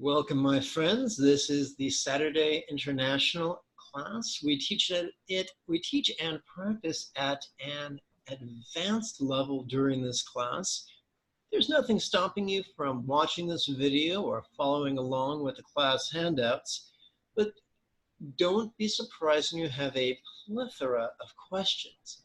Welcome, my friends. This is the Saturday International class. We teach and practice at an advanced level during this class. There's nothing stopping you from watching this video or following along with the class handouts, but don't be surprised when you have a plethora of questions.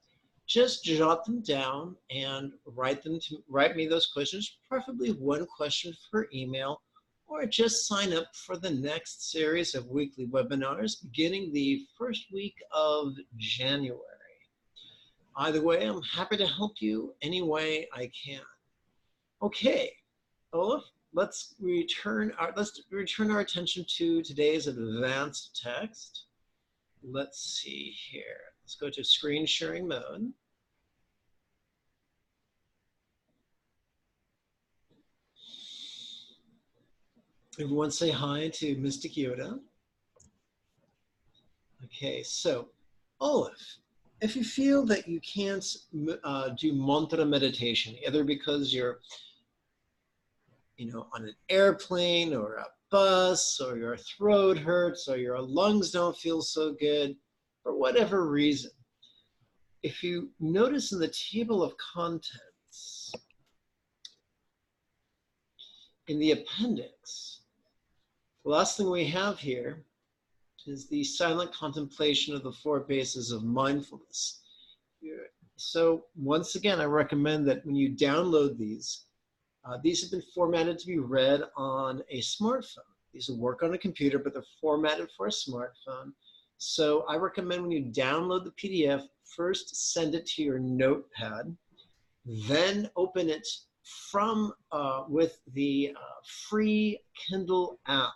Just jot them down and write me those questions, preferably one question per email, or just sign up for the next series of weekly webinars beginning the first week of January. Either way, I'm happy to help you any way I can. Okay, Olaf, let's return our attention to today's advanced text. Let's see here. Let's go to screen sharing mode. Everyone say hi to Mystic Yoda. Okay, so Olaf, if you feel that you can't do mantra meditation, either because you're on an airplane or a bus, or your throat hurts, or your lungs don't feel so good, for whatever reason, if you notice in the table of contents, in the appendix, the last thing we have here is the silent contemplation of the 4 bases of mindfulness. So once again, I recommend that when you download these have been formatted to be read on a smartphone. These will work on a computer, but they're formatted for a smartphone. So I recommend when you download the PDF, first send it to your notepad, then open it from with the free Kindle app.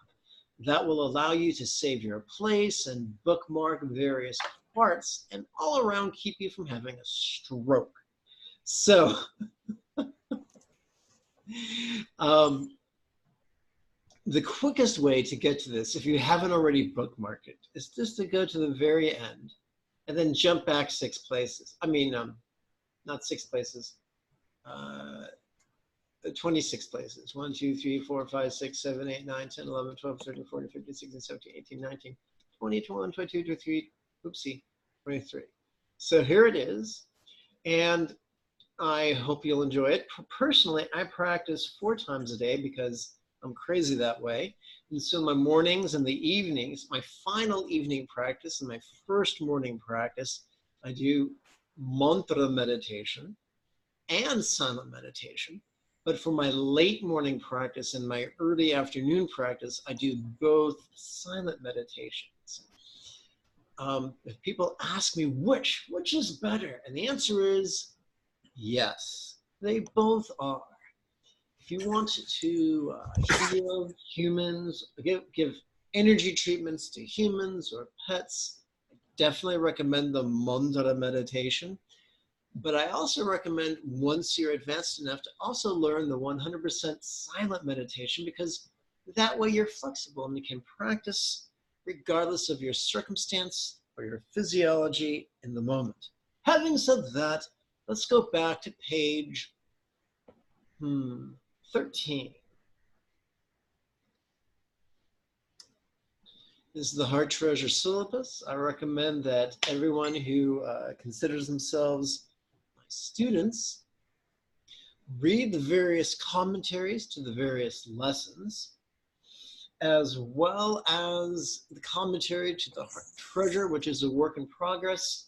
That will allow you to save your place and bookmark various parts and all around keep you from having a stroke. So the quickest way to get to this, if you haven't already bookmarked it, is just to go to the very end and then jump back 6 places. I mean, not 6 places, 26 places. 1, 2, 3, 4, 5, 6, 7, 8, 9, 10, 11, 12, 13, 14, 15, 16, 17, 18, 19, 20, 21, 22, 23, oopsie, 23. So here it is. And I hope you'll enjoy it. Personally, I practice 4 times a day because I'm crazy that way. And so my mornings and the evenings, my final evening practice and my first morning practice, I do mantra meditation and silent meditation. But for my late morning practice and my early afternoon practice, I do both silent meditations. If people ask me which is better, and the answer is yes, they both are. If you want to heal humans, give energy treatments to humans or pets, I definitely recommend the mantra meditation. But I also recommend, once you're advanced enough, to also learn the 100% silent meditation, because that way you're flexible and you can practice regardless of your circumstance or your physiology in the moment. Having said that, let's go back to page 13. This is the Heart Treasure syllabus. I recommend that everyone who considers themselves my students read the various commentaries to the various lessons, as well as the commentary to the Heart Treasure, which is a work in progress.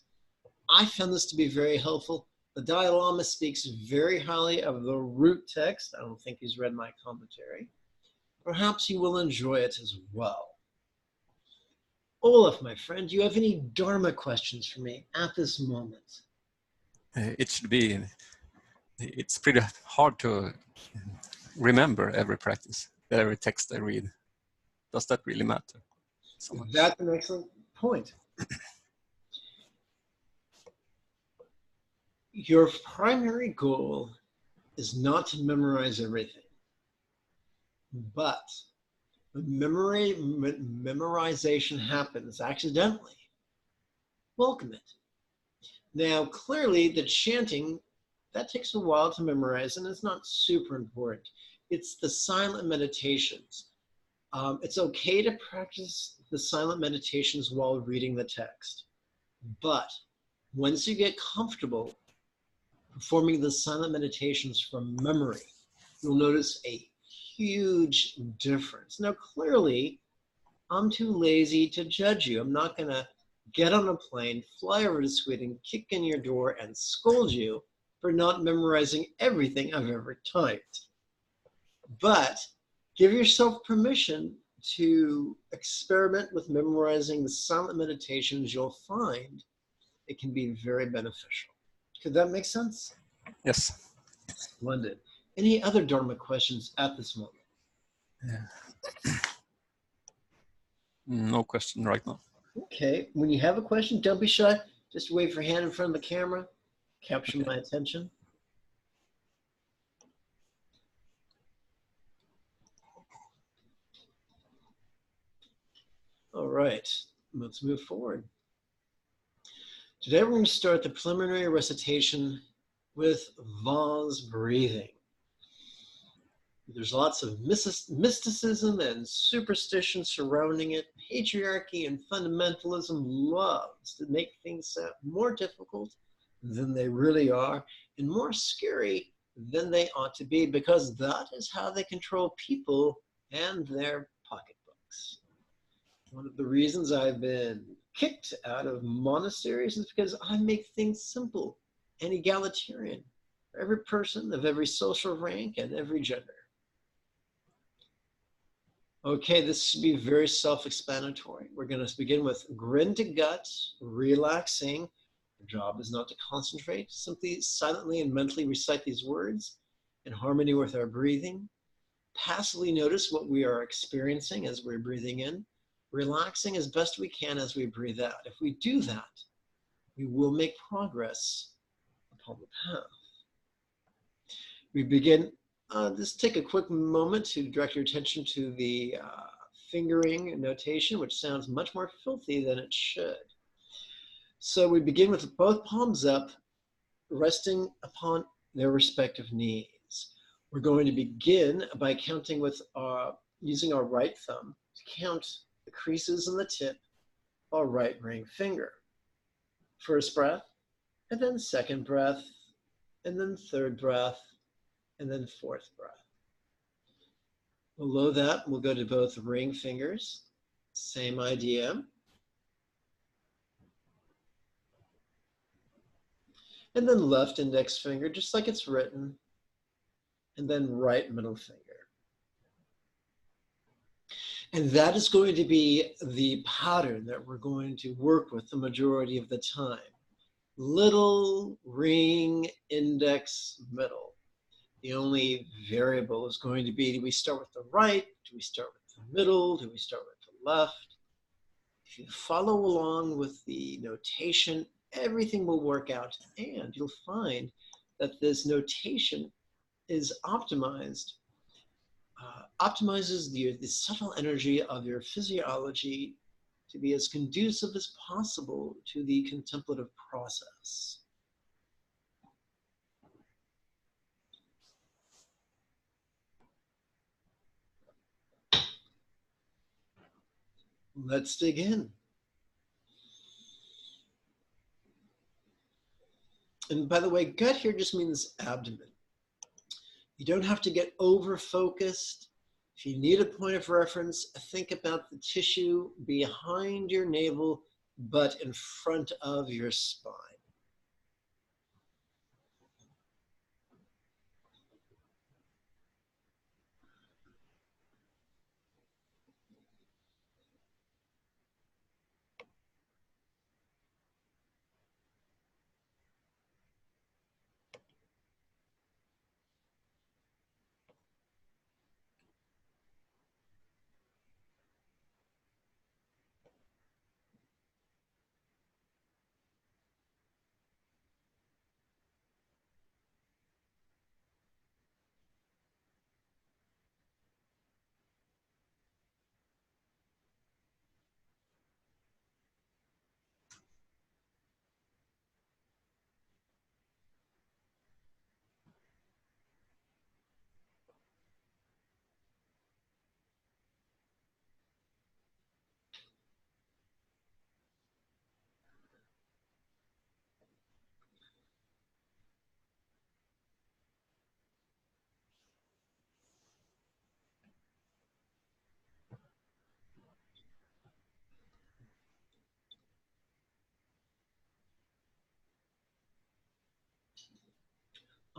I found this to be very helpful. The Dalai Lama speaks very highly of the root text. I don't think he's read my commentary. Perhaps you will enjoy it as well. Olaf, my friend, do you have any Dharma questions for me at this moment? It should be. It's pretty hard to remember every practice, every text I read. Does that really matter so much? That's an excellent point. Your primary goal is not to memorize everything, but when memorization happens accidentally, welcome it. Now, clearly, the chanting, that takes a while to memorize, and it's not super important. It's the silent meditations. It's okay to practice the silent meditations while reading the text. But once you get comfortable performing the silent meditations from memory, you'll notice a huge difference. Now, clearly, I'm too lazy to judge you. I'm not going to get on a plane, fly over to Sweden, kick in your door, and scold you for not memorizing everything I've ever typed. But give yourself permission to experiment with memorizing the silent meditations. You'll find it can be very beneficial. Could that make sense? Yes. Splendid. Any other Dharma questions at this moment? Yeah. No question right now. Okay. When you have a question, don't be shy. Just wave your hand in front of the camera. Capture my attention. All right. Let's move forward. Today we're going to start the preliminary recitation with vase breathing. There's lots of mysticism and superstition surrounding it. Patriarchy and fundamentalism loves to make things sound more difficult than they really are and more scary than they ought to be, because that is how they control people and their pocketbooks. One of the reasons I've been kicked out of monasteries is because I make things simple and egalitarian for every person of every social rank and every gender. Okay, this should be very self-explanatory. We're going to begin with grin to gut, relaxing. Our job is not to concentrate, simply silently and mentally recite these words in harmony with our breathing. Passively notice what we are experiencing as we're breathing in, relaxing as best we can as we breathe out. If we do that, we will make progress upon the path. We begin. Just take a quick moment to direct your attention to the fingering notation, which sounds much more filthy than it should. So we begin with both palms up, resting upon their respective knees. We're going to begin by counting with using our right thumb to count the creases in the tip of our right ring finger. First breath, and then second breath, and then third breath, and then fourth breath. Below that, we'll go to both ring fingers. Same idea. And then left index finger, just like it's written. And then right middle finger. And that is going to be the pattern that we're going to work with the majority of the time. Little, ring, index, middle. The only variable is going to be, do we start with the right? Do we start with the middle? Do we start with the left? If you follow along with the notation, everything will work out, and you'll find that this notation is optimizes the subtle energy of your physiology to be as conducive as possible to the contemplative process. Let's dig in. And by the way, gut here just means abdomen. You don't have to get over-focused. If you need a point of reference, think about the tissue behind your navel, but in front of your spine.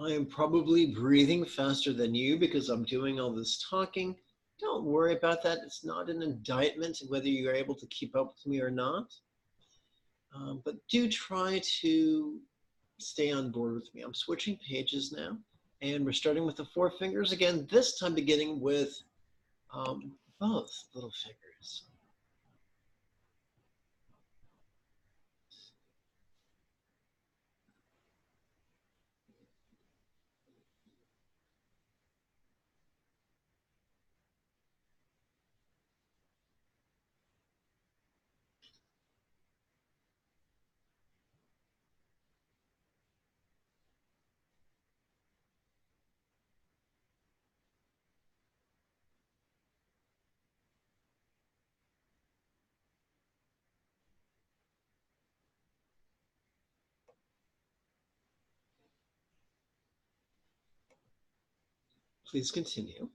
I am probably breathing faster than you because I'm doing all this talking. Don't worry about that. It's not an indictment whether you're able to keep up with me or not. But do try to stay on board with me. I'm switching pages now, and we're starting with the four fingers again, this time beginning with both little fingers. Please continue.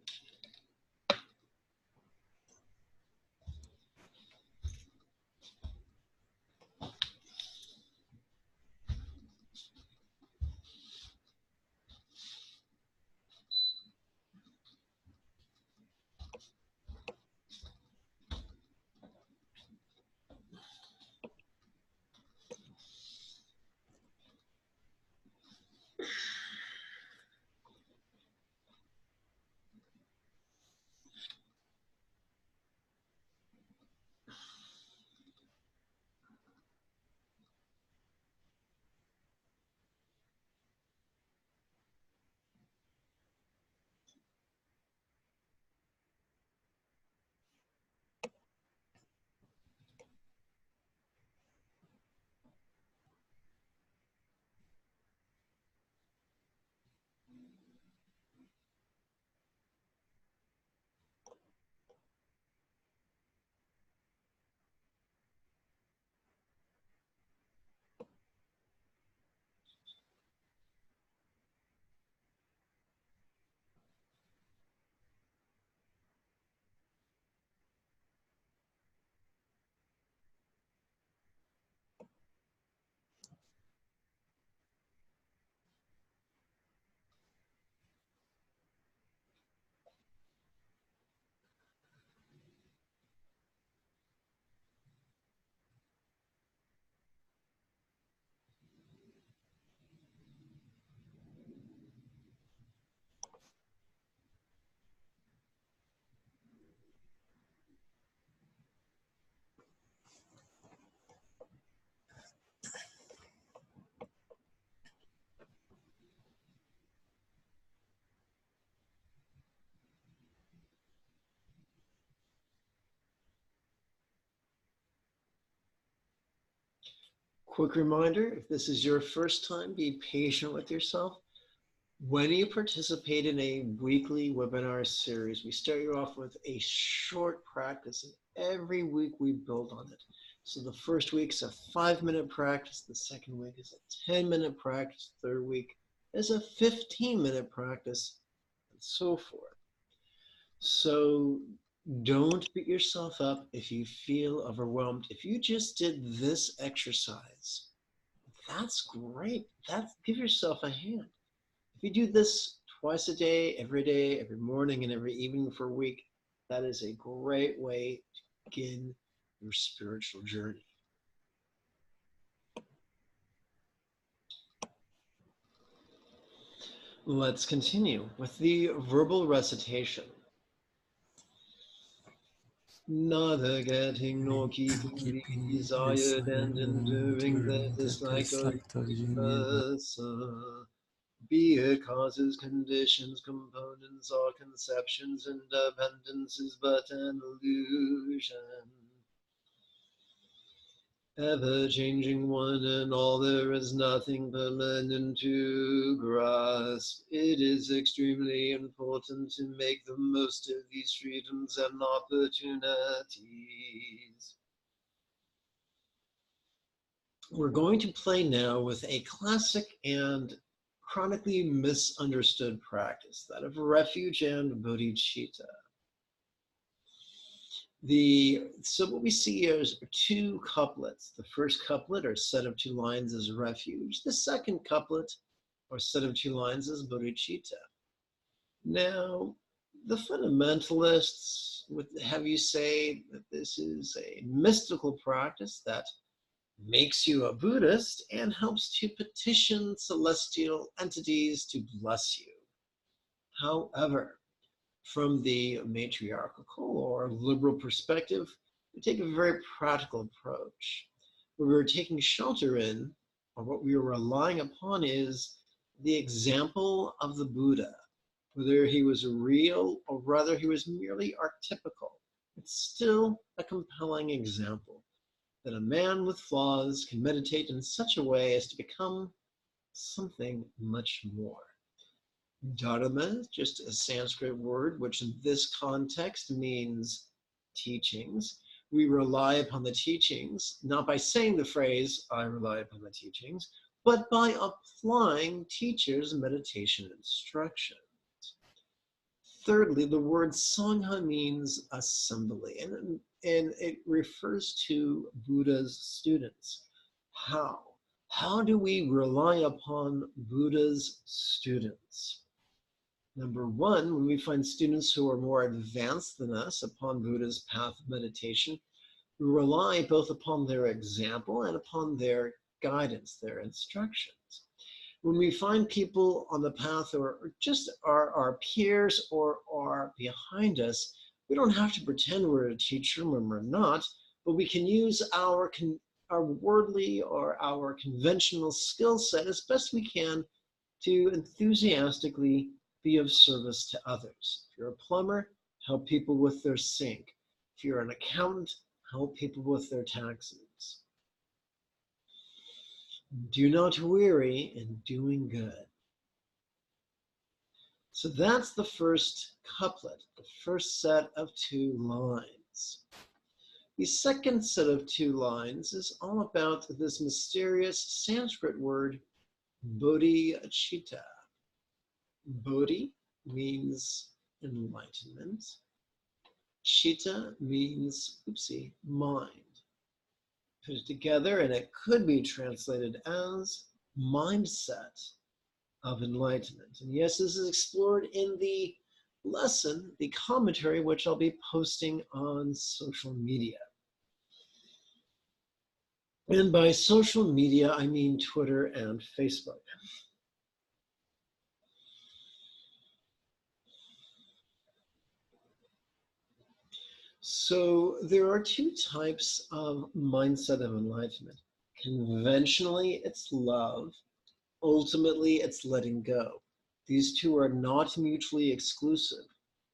Quick reminder, if this is your first time, be patient with yourself. When you participate in a weekly webinar series, we start you off with a short practice, and every week we build on it. So the first week's a 5-minute practice, the second week is a 10-minute practice, the third week is a 15-minute practice, and so forth. So don't beat yourself up if you feel overwhelmed. If you just did this exercise, that's great. Give yourself a hand. If you do this twice a day, every morning and every evening for a week, that is a great way to begin your spiritual journey. Let's continue with the verbal recitation. Neither getting nor keeping the desired and enduring the dislike of universe. Be causes, conditions, components, or conceptions, independence is but an illusion. Ever-changing one and all, there is nothing permanent to grasp. It is extremely important to make the most of these freedoms and opportunities. We're going to play now with a classic and chronically misunderstood practice, that of refuge and bodhicitta. So what we see here is two couplets. The first couplet, or set of two lines, is refuge. The second couplet or set of two lines is bodhicitta. Now, the fundamentalists would have you say that this is a mystical practice that makes you a Buddhist and helps to petition celestial entities to bless you. However, from the matriarchal or liberal perspective, we take a very practical approach. What we're taking shelter in, or what we are relying upon, is the example of the Buddha, whether he was real or whether he was merely archetypical. It's still a compelling example that a man with flaws can meditate in such a way as to become something much more. Dharma, just a Sanskrit word, which in this context means teachings. We rely upon the teachings, not by saying the phrase, I rely upon the teachings, but by applying teachers' meditation instruction. Thirdly, the word Sangha means assembly, and it refers to Buddha's students. How? How do we rely upon Buddha's students? Number one, when we find students who are more advanced than us upon Buddha's path of meditation, we rely both upon their example and upon their guidance, their instructions. When we find people on the path or just our peers or are behind us, we don't have to pretend we're a teacher when we're not, but we can use our worldly or our conventional skill set as best we can to enthusiastically be of service to others. If you're a plumber, help people with their sink. If you're an accountant, help people with their taxes. Do not weary in doing good. So that's the first couplet, the first set of two lines. The second set of two lines is all about this mysterious Sanskrit word, bodhicitta. Bodhi means enlightenment. Chitta means, mind. Put it together and it could be translated as mindset of enlightenment. And yes, this is explored in the lesson, the commentary, which I'll be posting on social media. And by social media, I mean Twitter and Facebook. So there are two types of mindset of enlightenment. Conventionally, it's love. Ultimately, it's letting go. These two are not mutually exclusive.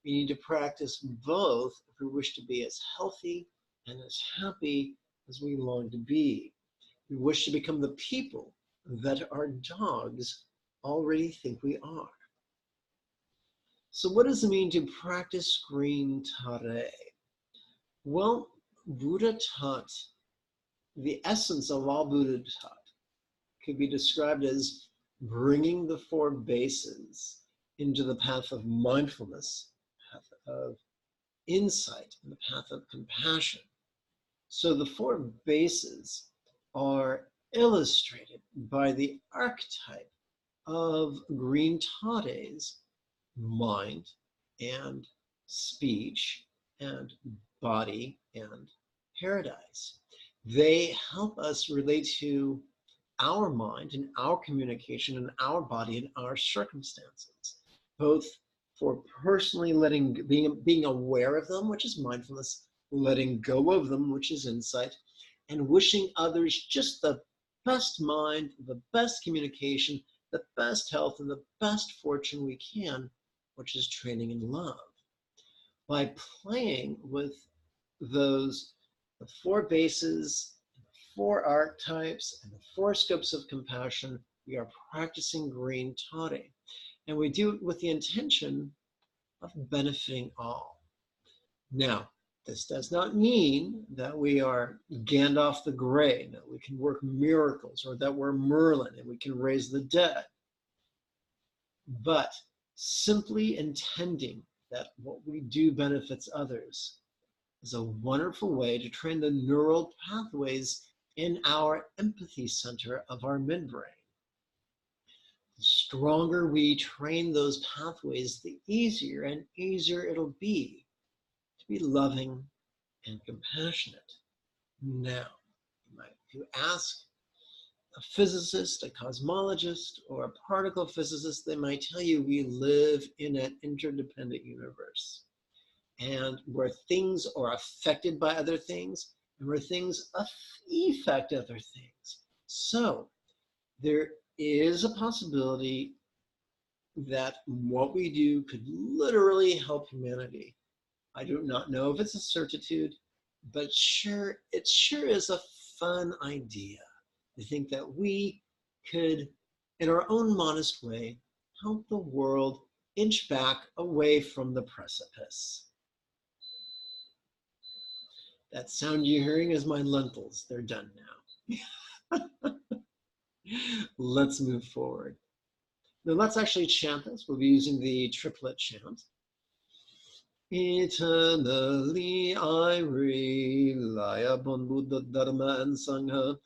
We need to practice both if we wish to be as healthy and as happy as we long to be. We wish to become the people that our dogs already think we are. So what does it mean to practice green tare? Well, Buddha taught, the essence of all Buddha taught could be described as bringing the four bases into the path of mindfulness, path of insight, and the path of compassion. So the four bases are illustrated by the archetype of green tares, mind and speech and body and paradise. They help us relate to our mind and our communication and our body and our circumstances, both for personally being aware of them, which is mindfulness, letting go of them, which is insight, and wishing others just the best mind, the best communication, the best health, and the best fortune we can, which is training in love. By playing with the four bases, the four archetypes, and the four scopes of compassion, we are practicing green tare. And we do it with the intention of benefiting all. Now, this does not mean that we are Gandalf the Grey, that we can work miracles, or that we're Merlin and we can raise the dead. But simply intending that what we do benefits others is a wonderful way to train the neural pathways in our empathy center of our midbrain. The stronger we train those pathways, the easier and easier it'll be to be loving and compassionate. Now, if you ask a physicist, a cosmologist, or a particle physicist, they might tell you we live in an interdependent universe, and where things are affected by other things, and where things affect other things. So there is a possibility that what we do could literally help humanity. I do not know if it's a certitude, but it sure is a fun idea to think that we could, in our own modest way, help the world inch back away from the precipice. That sound you're hearing is my lentils. They're done now. Let's move forward. Now let's actually chant this. We'll be using the triplet chant. Eternally I rely upon Buddha, Dharma, and Sangha,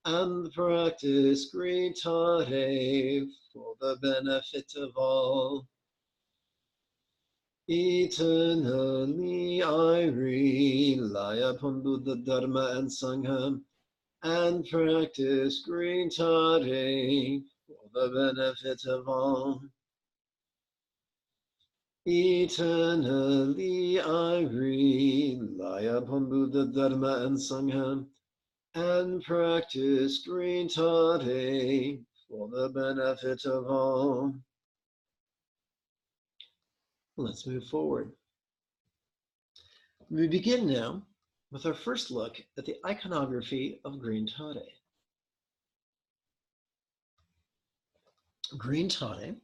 and practice Gritare for the benefit of all. Eternally I rely upon Buddha, Dharma, and Sangha, and practice Gritare for the benefit of all. Eternally I rely upon Buddha, Dharma, and Sangha, and practice Gritare for the benefit of all. Let's move forward. We begin now with our first look at the iconography of green tare. Green tare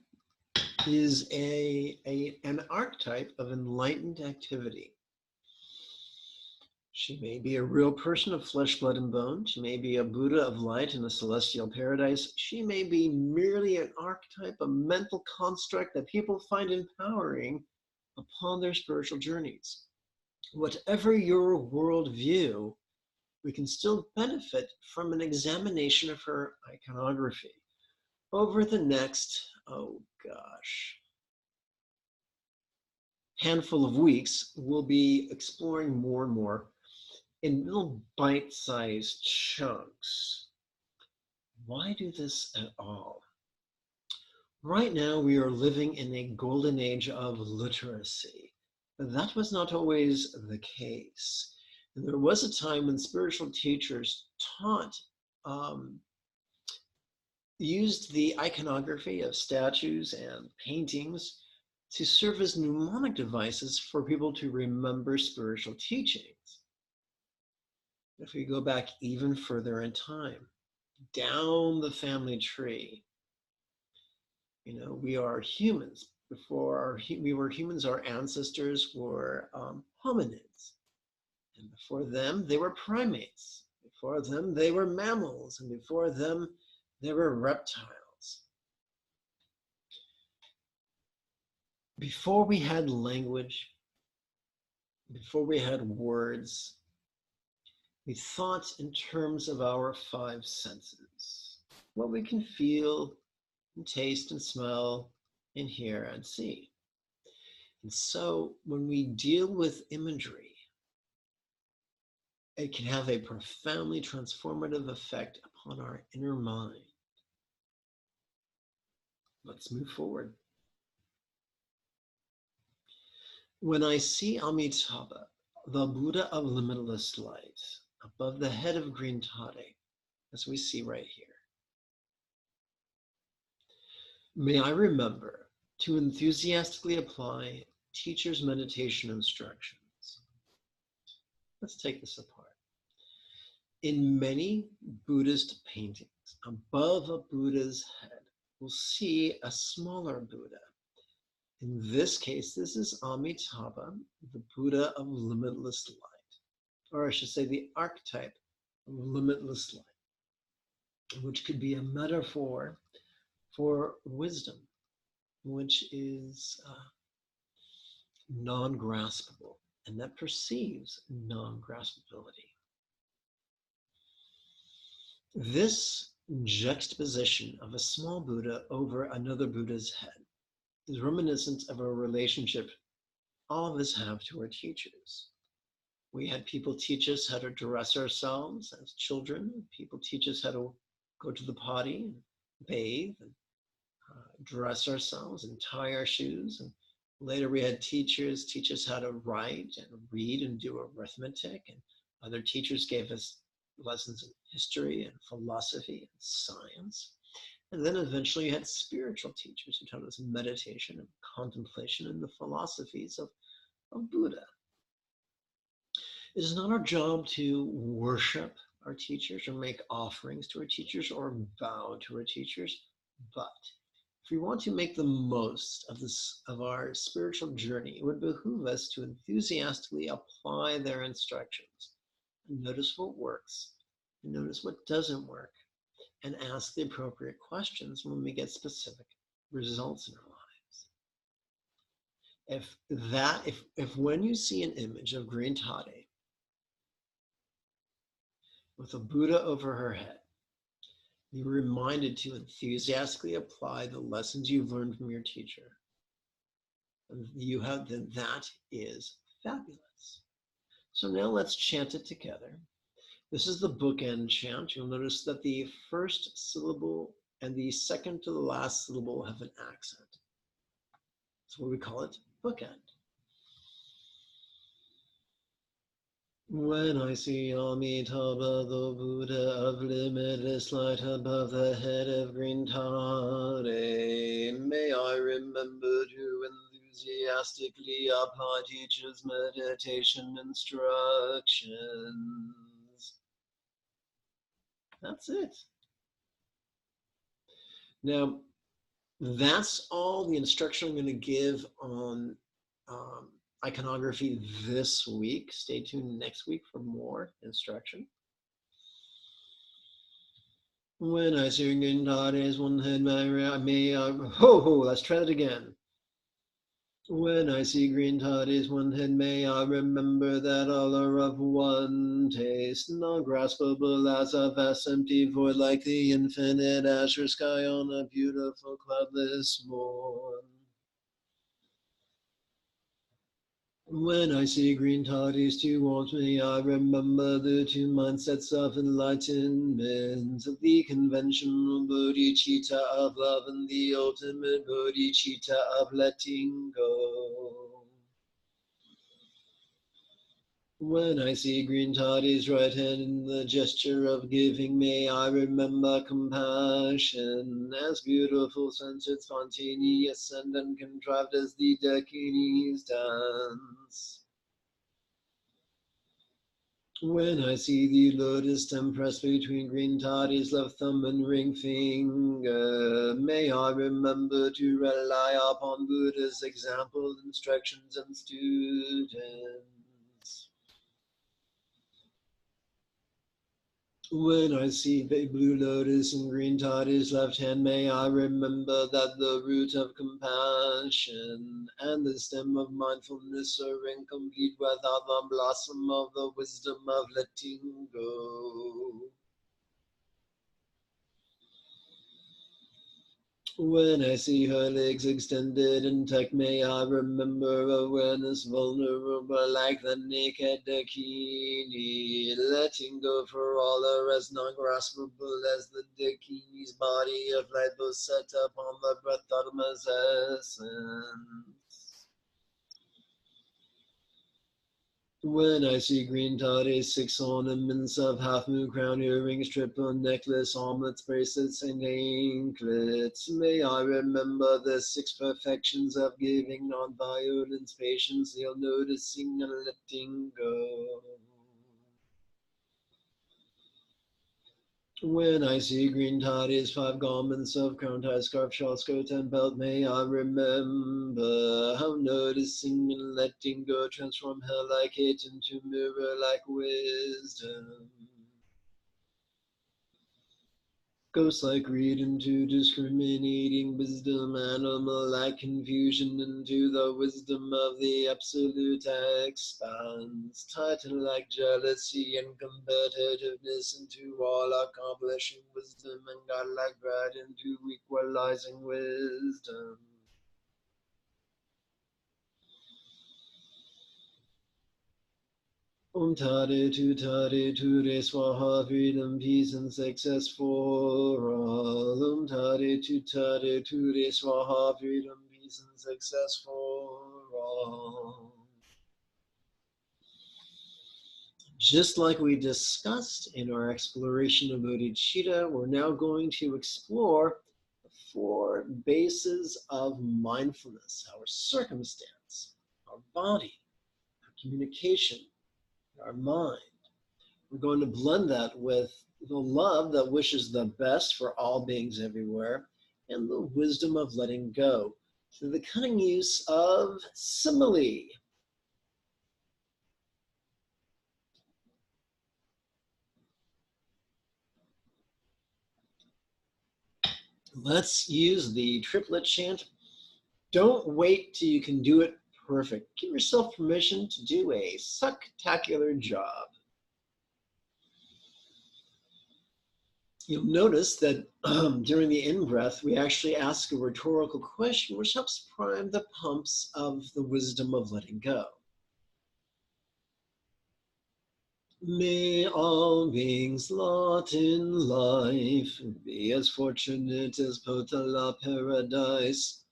is an archetype of enlightened activity. She may be a real person of flesh, blood, and bone. She may be a Buddha of light in a celestial paradise. She may be merely an archetype, a mental construct that people find empowering upon their spiritual journeys. Whatever your worldview, we can still benefit from an examination of her iconography. Over the next, handful of weeks, we'll be exploring more and more in little bite-sized chunks. Why do this at all? Right now, we are living in a golden age of literacy. But that was not always the case. And there was a time when spiritual teachers used the iconography of statues and paintings to serve as mnemonic devices for people to remember spiritual teachings. If we go back even further in time, down the family tree, we are humans. Before we were humans, our ancestors were hominids. And before them, they were primates. Before them, they were mammals. And before them, they were reptiles. Before we had language, before we had words, we thought in terms of our five senses. What we can feel and taste and smell and hear and see. And so when we deal with imagery, it can have a profoundly transformative effect upon our inner mind. Let's move forward. When I see Amitabha, the Buddha of limitless light, above the head of green tare, as we see right here, may I remember to enthusiastically apply teacher's meditation instructions. Let's take this apart. In many Buddhist paintings, above a Buddha's head, we'll see a smaller Buddha. In this case, this is Amitabha, the Buddha of limitless light, or I should say the archetype of limitless light, which could be a metaphor for wisdom, which is non-graspable, and that perceives non-graspability. This juxtaposition of a small Buddha over another Buddha's head is reminiscent of a relationship all of us have to our teachers. We had people teach us how to dress ourselves as children. People teach us how to go to the potty and bathe and dress ourselves and tie our shoes. And later we had teachers teach us how to write and read and do arithmetic. And other teachers gave us lessons in history and philosophy and science. And then eventually you had spiritual teachers who taught us meditation and contemplation and the philosophies of Buddha. It is not our job to worship our teachers or make offerings to our teachers or bow to our teachers, but if we want to make the most of our spiritual journey, it would behoove us to enthusiastically apply their instructions and notice what works and notice what doesn't work and ask the appropriate questions when we get specific results in our lives. If when you see an image of green Tade with a Buddha over her head, you're reminded to enthusiastically apply the lessons you've learned from your teacher, then that is fabulous. So now let's chant it together. This is the bookend chant. You'll notice that the first syllable and the second to the last syllable have an accent. That's what we call it, bookend. When I see Amitabha, the Buddha of limitless light above the head of green Tade, may I remember to enthusiastically apply teacher's meditation instructions. That's it. Now, that's all the instruction I'm going to give on iconography this week. Stay tuned next week for more instruction. When I sing in Tade's one head, let's try that again. When I see green Tade's one head, may I remember that all are of one taste, not graspable as a vast empty void, like the infinite azure sky on a beautiful cloudless morn. When I see green Tade's towards me, I remember the two mindsets of enlightenment, the conventional bodhicitta of love and the ultimate bodhicitta of letting go. When I see green Tade's right hand in the gesture of giving, may I remember compassion, as beautiful, centered, spontaneous, and uncontrived as the Dakinis dance. When I see the lotus stem pressed between green Tade's left thumb and ring finger, may I remember to rely upon Buddha's example, instructions, and students. When I see the blue lotus in green Tade's left hand, may I remember that the root of compassion and the stem of mindfulness are incomplete without the blossom of the wisdom of letting go. When I see her legs extended intact, may I remember awareness vulnerable like the naked Dakini, letting go for all are as non-graspable as the Dakini's body of light, both set upon the breath Dharma's essence. When I see green Tade's 6 ornaments of half-moon crown, earrings, triple necklace, armlets, bracelets, and anklets, may I remember the 6 perfections of giving, non-violence, patience, zeal, noticing, and letting go. When I see green Tade's 5 garments of crown, tie, scarf, shawl, skirt, and belt, may I remember how noticing and letting go transform hell like hate into mirror like wisdom. Ghosts like greed into discriminating wisdom, animal-like confusion into the wisdom of the absolute expands. Titan-like jealousy and competitiveness into all-accomplishing wisdom, and God-like pride into equalizing wisdom. Tare tu re swaha, freedom, peace, and success for all. Tare tu re swaha, freedom, peace, and success for all. Just like we discussed in our exploration of bodhicitta, we're now going to explore the 4 bases of mindfulness: our circumstance, our body, our communication, our mind. We're going to blend that with the love that wishes the best for all beings everywhere, and the wisdom of letting go through the cunning use of simile. Let's use the triplet chant. Don't wait till you can do it perfect. Give yourself permission to do a sucktacular job. You'll notice that during the in-breath, we actually ask a rhetorical question which helps prime the pumps of the wisdom of letting go. May all beings' lot in life be as fortunate as Potala paradise,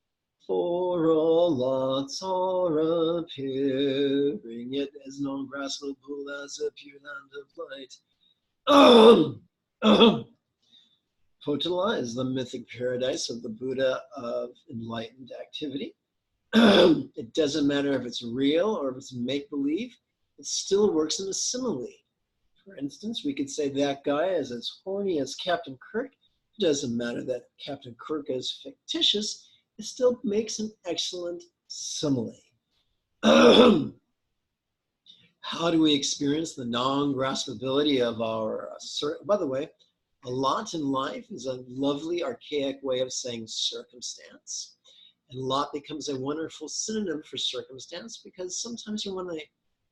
for all lots are appearing, yet as non-graspable as a pure land of light. Potala is the mythic paradise of the Buddha of enlightened activity. It doesn't matter if it's real or if it's make-believe, it still works in a simile. For instance, we could say that guy is as horny as Captain Kirk. It doesn't matter that Captain Kirk is fictitious, it still makes an excellent simile. How do we experience the non-graspability of our, by the way, a lot in life is a lovely archaic way of saying circumstance. And lot becomes a wonderful synonym for circumstance because sometimes you want to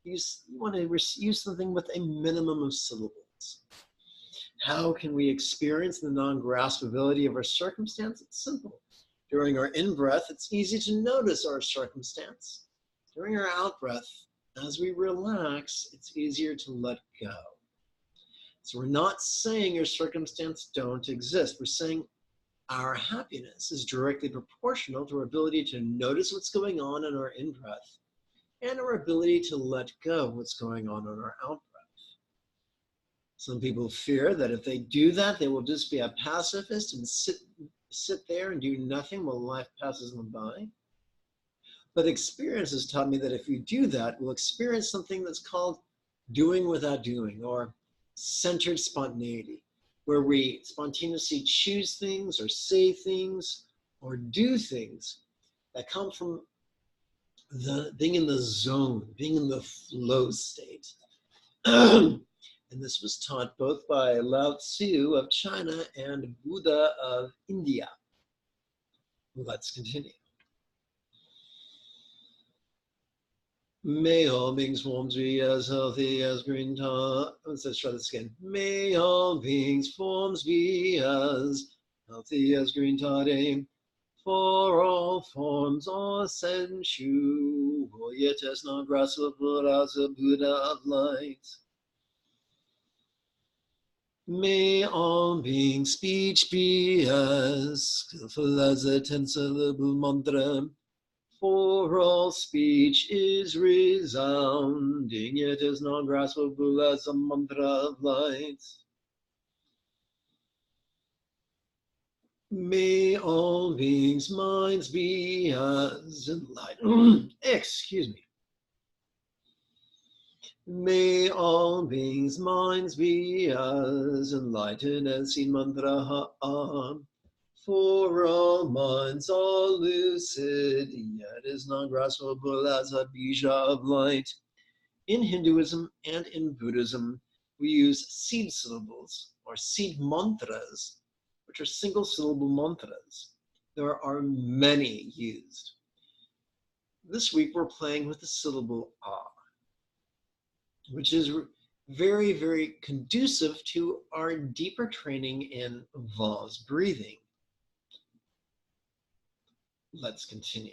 use something with a minimum of syllables. How can we experience the non-graspability of our circumstance? It's simple. During our in-breath, it's easy to notice our circumstance. During our out-breath, as we relax, it's easier to let go. So we're not saying your circumstance don't exist. We're saying our happiness is directly proportional to our ability to notice what's going on in our in-breath and our ability to let go of what's going on in our out-breath. Some people fear that if they do that, they will just be a pacifist and sit there and do nothing while life passes them by. But experience has taught me that if you do that, we'll experience something that's called doing without doing, or centered spontaneity, where we spontaneously choose things or say things or do things that come from being in the zone, being in the flow state. And this was taught both by Lao Tzu of China and Buddha of India. Let's continue. May all beings forms be as healthy as green tar. Let's try this again. May all beings forms be as healthy as green toddy. For all forms are sensual, yet as not graspable as a Buddha of light. May all beings' speech be as skillful as a 10-syllable mantra. For all speech is resounding, yet is not graspable as a mantra of light. May all beings' minds be as enlightened. Excuse me. May all beings' minds be as enlightened as in mantra ha. For all minds are lucid, yet is not graspable as a bija of light. In Hinduism and in Buddhism, we use seed syllables or seed mantras, which are single syllable mantras. There are many used. This week we're playing with the syllable ah, which is very, very conducive to our deeper training in vase breathing. Let's continue.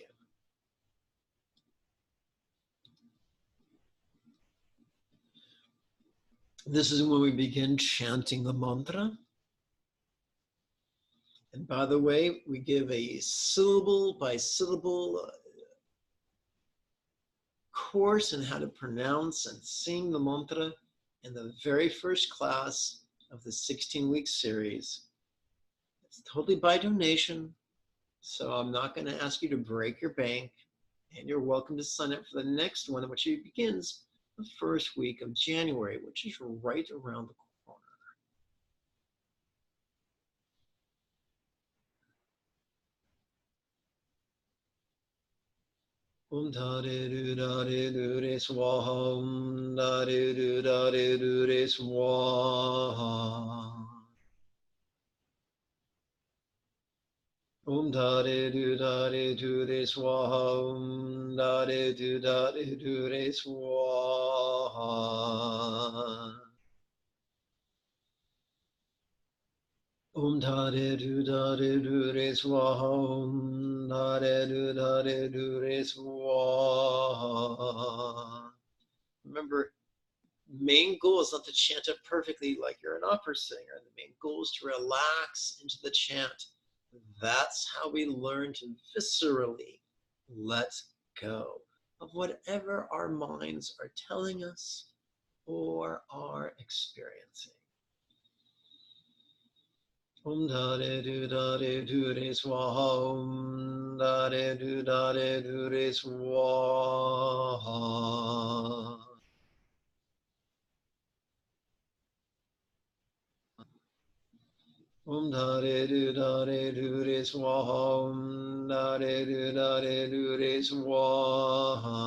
This is when we begin chanting the mantra. And by the way, we give a syllable by syllable course in how to pronounce and sing the mantra in the very first class of the 16-week series. It's totally by donation, so I'm not going to ask you to break your bank, and you're welcome to sign up for the next one, which begins the first week of January, which is right around the corner. Om Dhare Du Dhare Du Re Swaha, Om Dhare Du Dhare Du Re Swaha. Om Dhare Du Dhare Du Re Swaha, Om Dhare Du Dhare Du Re Swaha. Om Dhare Du Dhare Du Re Swaha, Om Dhare Du Dhare Du Re Swaha. Remember, main goal is not to chant it perfectly like you're an opera singer. The main goal is to relax into the chant. That's how we learn to viscerally let go of whatever our minds are telling us or are experiencing. Om Dhare Du Dhare Du Re Swaha, Om Dhare Du Dhare Du Re Swaha. Om Dhare Du Dhare Du Re Swaha, Om Dhare Du Dhare Du Re Swaha.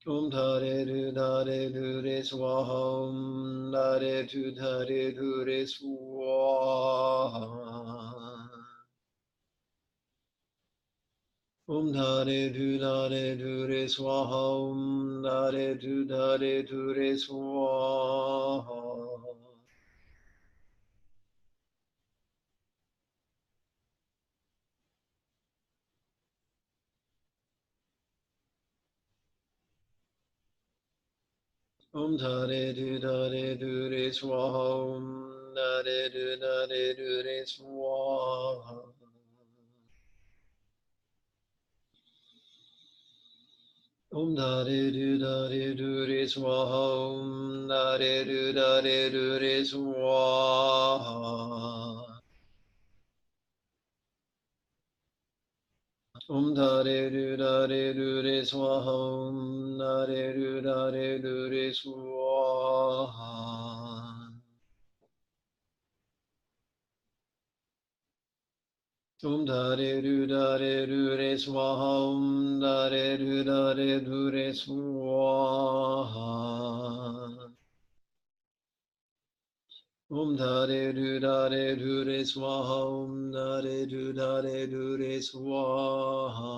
Om Dhare Du Dhare Du Re Swaha, Om Dhare Du Dhare Du Re Swaha. Om Dhare Du Dhare Du Re Swaha, Om Dhare Du Dhare Du Re Swaha. Om Dhare Du Dhare Du Re Swaha, Om Dhare Du Dhare Du Re Swaha. Om Dhare Du Dhare Du Re Swaha, Om Dhare Du Dhare Du Re Swaha. Om Dhare Du Dhare Du Re Swaha, Om Dhare Du Dhare Du Re Swaha. Om Dhare Du Dhare Du Re Swaha, Om Dhare Du Dhare Du Re Swaha. Om Dhare Du Dhare Du Re Swaha, Om Dhare Du Dhare Du Re Swaha.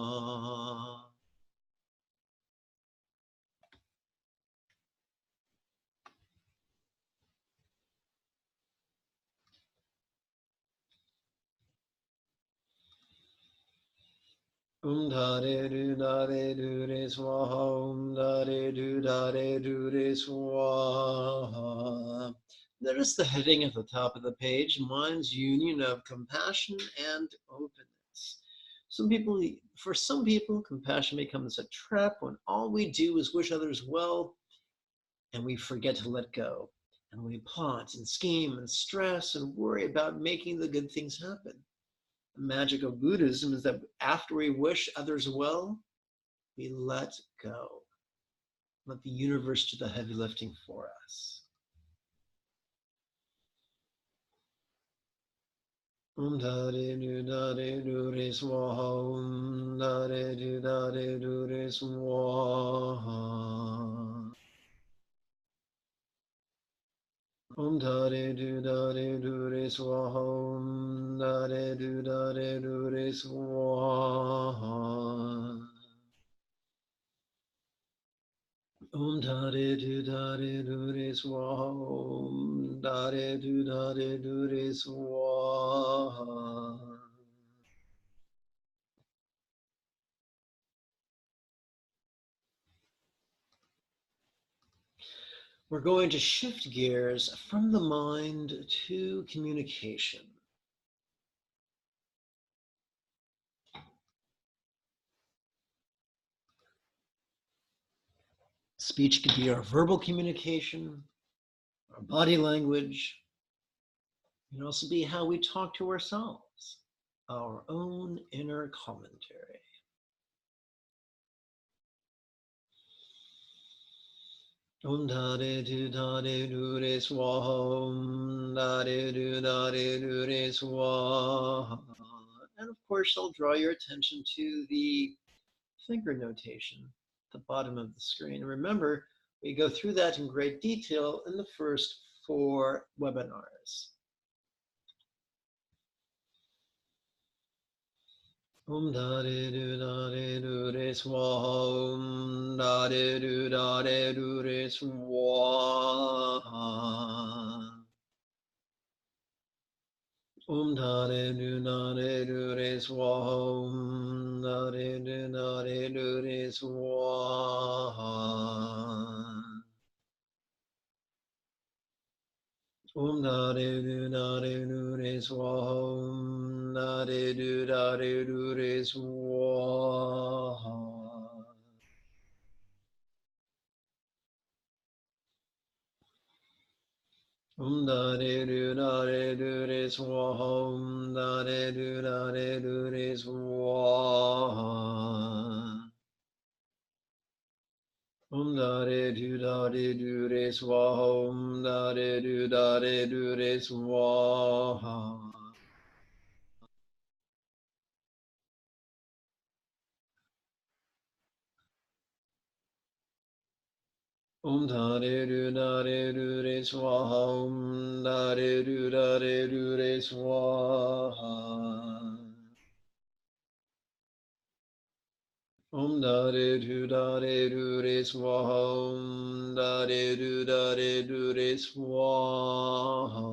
Om Dhare Du Dhare Du Re Swaha, Om Dhare Du Dhare Du Re Swaha. Notice the heading at the top of the page, Mind's Union of Compassion and Openness. For some people, compassion becomes a trap when all we do is wish others well and we forget to let go. And we plot and scheme and stress and worry about making the good things happen. The magic of Buddhism is that after we wish others well, we let go. Let the universe do the heavy lifting for us. Om Dhare Du Dhare Du Re Swaha, Om Dhare Du Dhare Du Re Swaha. Om da de do da de do re swaha. Om da de do da de do re swaha. Om da de do da de do re swaha. Om da de do da de do re swaha. We're going to shift gears from the mind to communication. Speech could be our verbal communication, our body language. It can also be how we talk to ourselves, our own inner commentary. Om da de do da de do re swaha. Om da de do da de do re swaha. And of course, I'll draw your attention to the finger notation at the bottom of the screen. And remember, we go through that in great detail in the first 4 webinars. Om da de do da de do re swaha. Om da de do da de do re swaha. Om da de do da de do re swaha. Om da de do da de do re swaha. Om da de do da de do re swaha. Om da de do da de do re swaha. Om da de do da de do re swaha. Om da de do da de do re swaha. Om da de do da de do re swaha. Om da de do da de do re swaha. Om da de do da de do re swaha. Om da de do da de do re swaha. Om da de do da de do re swaha. Om da de do da de do re swaha.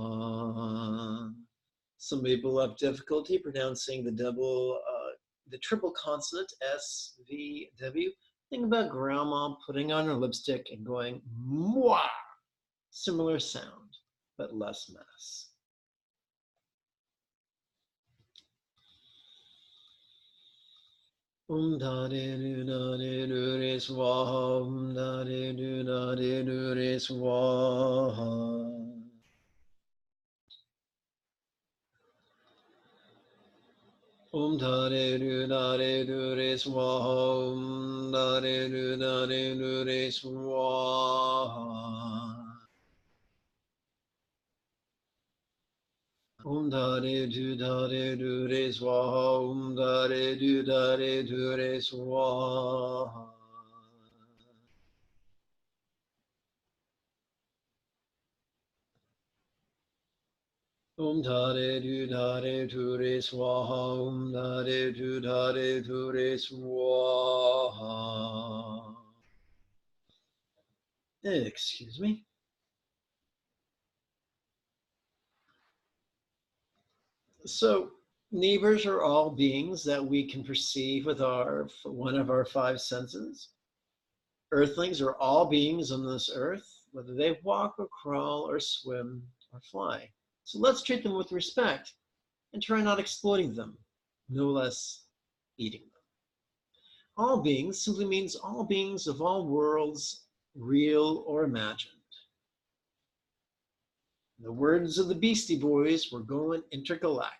Some people have difficulty pronouncing the triple consonant S, V, W. Think about grandma putting on her lipstick and going mwah. Similar sound, but less mess. Om da de do da de do re swaha. Om da de do da de do re swaha. Om da de do da de do re swaha. Om da de do da de do re swaha. Om da de do da de do re swaha. Om da de do da de do re swaha. Om da de do da de do re swaha. Om da de do da de do re swaha. Excuse me. So neighbors are all beings that we can perceive with one of our 5 senses. Earthlings are all beings on this earth, whether they walk or crawl or swim or fly. So let's treat them with respect and try not exploiting them, no less eating them. All beings simply means all beings of all worlds, real or imagined. In the words of the Beastie Boys, we're going intergalactic.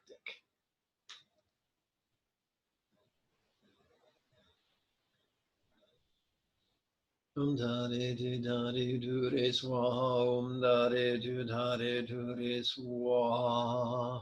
Om da de do da de do re swaha. Om da de do da de do re swaha.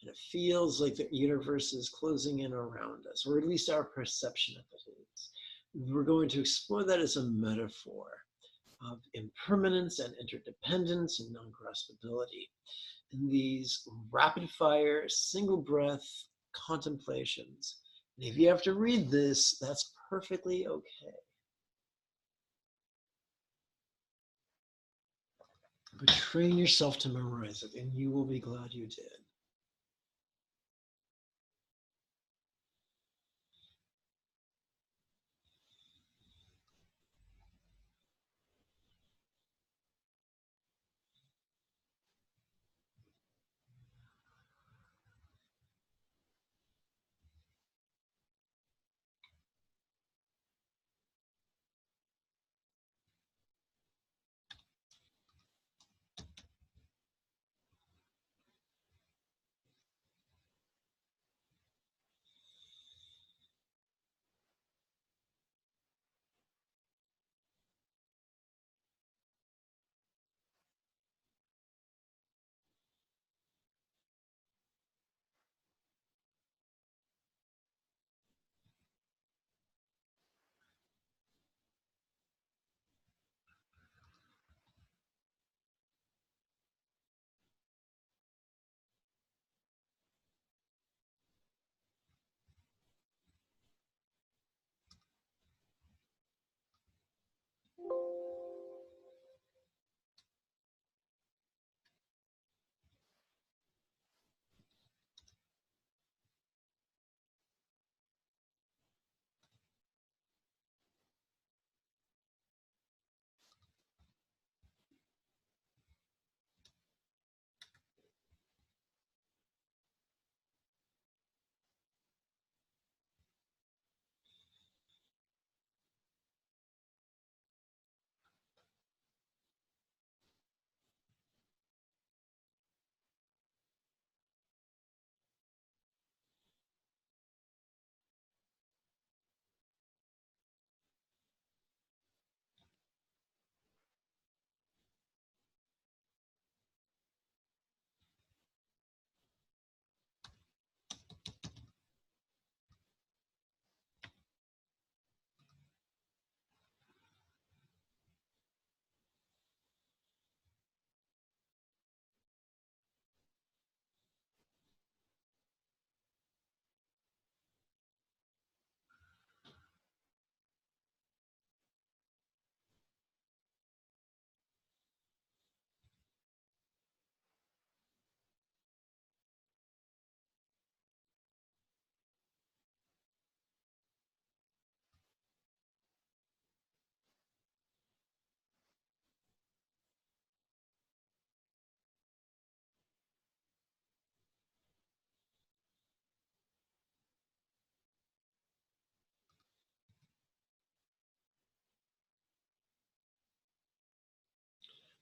And it feels like the universe is closing in around us, or at least our perception of it is. We're going to explore that as a metaphor of impermanence and interdependence and non-graspability. In these rapid fire, single breath contemplations. And if you have to read this, that's perfectly okay. But train yourself to memorize it, and you will be glad you did.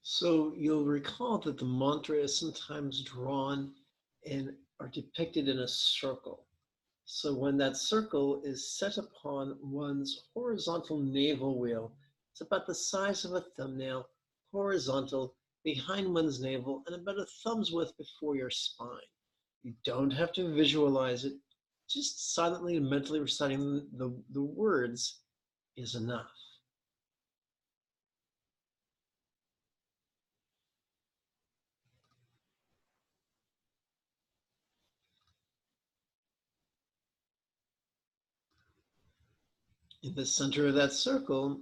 So you'll recall that the mantra is sometimes drawn and are depicted in a circle. So when that circle is set upon one's horizontal navel wheel, it's about the size of a thumbnail, horizontal, behind one's navel, and about a thumb's width before your spine. You don't have to visualize it. Just silently and mentally reciting the words is enough. In the center of that circle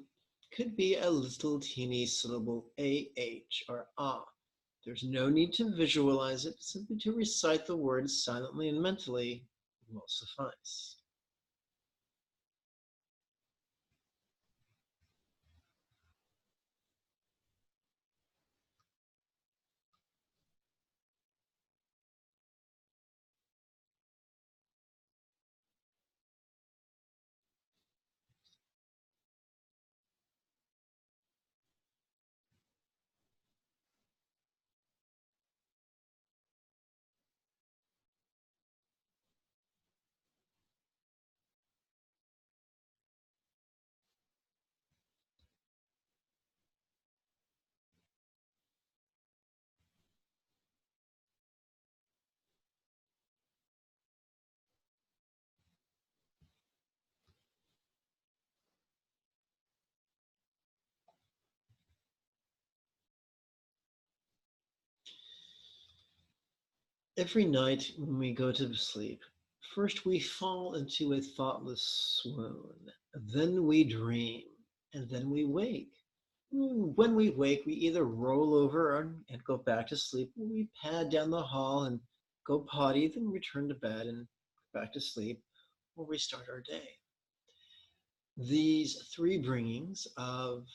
could be a little teeny syllable AH or ah. There's no need to visualize it, simply to recite the words silently and mentally will suffice. Every night when we go to sleep, first we fall into a thoughtless swoon, then we dream, and then we wake. When we wake, we either roll over and go back to sleep, or we pad down the hall and go potty, then return to bed and back to sleep, or we start our day. These three bringings of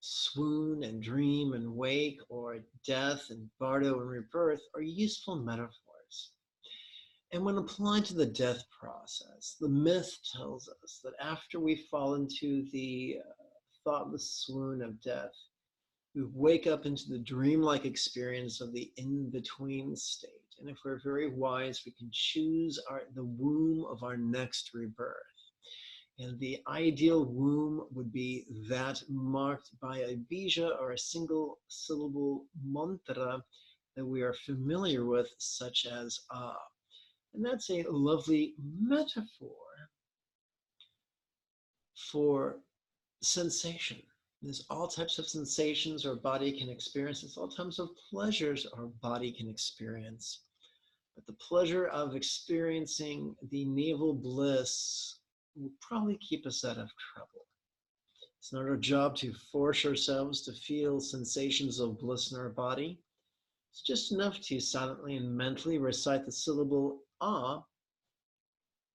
swoon and dream and wake, or death and bardo and rebirth, are useful metaphors. And when applied to the death process, the myth tells us that after we fall into the thoughtless swoon of death, we wake up into the dreamlike experience of the in-between state. And if we're very wise, we can choose the womb of our next rebirth. And the ideal womb would be that marked by a bija, or a single syllable mantra that we are familiar with, such as Ah. And that's a lovely metaphor for sensation. There's all types of sensations our body can experience. There's all types of pleasures our body can experience. But the pleasure of experiencing the navel bliss will probably keep us out of trouble. It's not our job to force ourselves to feel sensations of bliss in our body. It's just enough to silently and mentally recite the syllable ah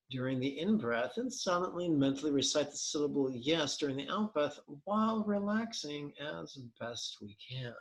during the in-breath, and silently and mentally recite the syllable yes during the out-breath, while relaxing as best we can.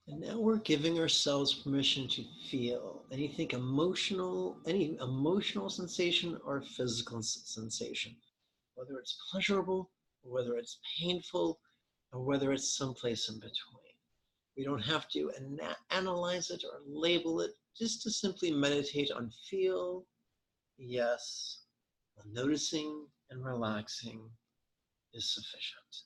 And now we're giving ourselves permission to feel anything emotional, any emotional sensation or physical sensation, whether it's pleasurable, or whether it's painful, or whether it's someplace in between. We don't have to analyze it or label it, just to simply meditate on feel, yes, noticing and relaxing is sufficient.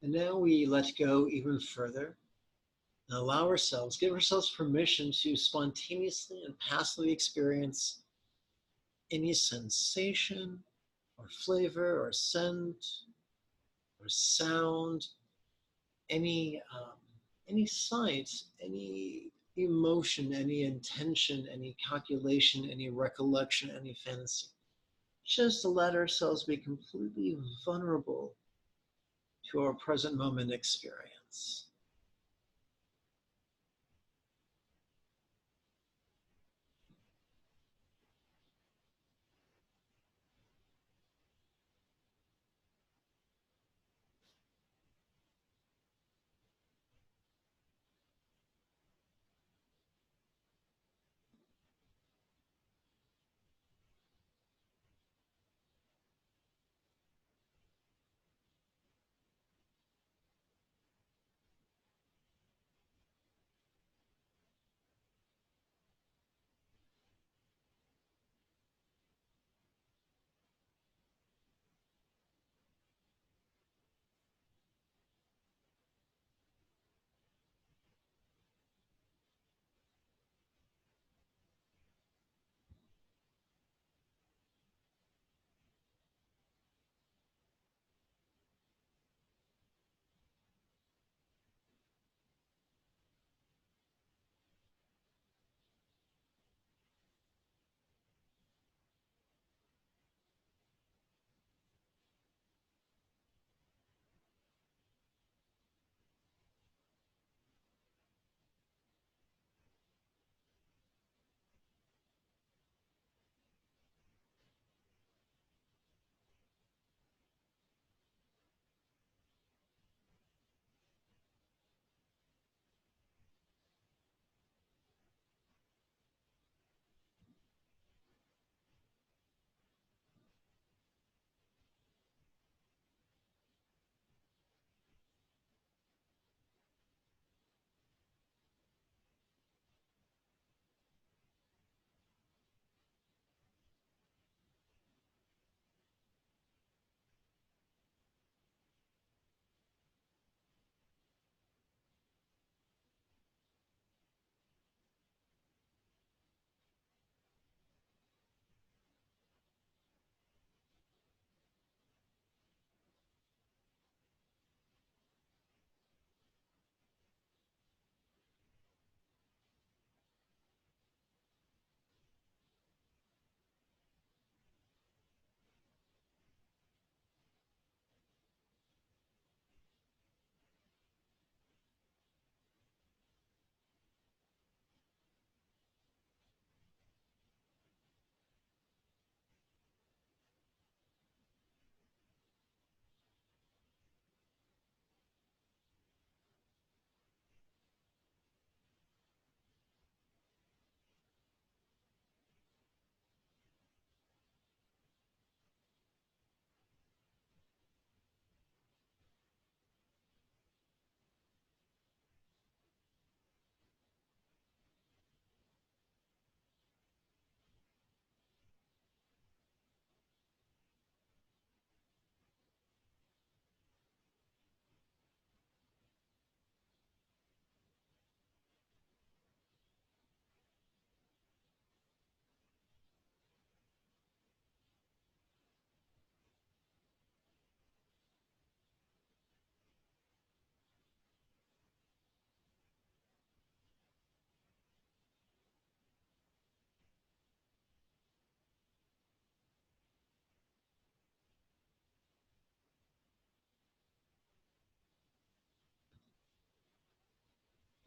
And now we let go even further and allow ourselves, give ourselves permission to spontaneously and passively experience any sensation or flavor or scent or sound, any any sight, any emotion, any intention, any calculation, any recollection, any fantasy. Just to let ourselves be completely vulnerable to our present moment experience.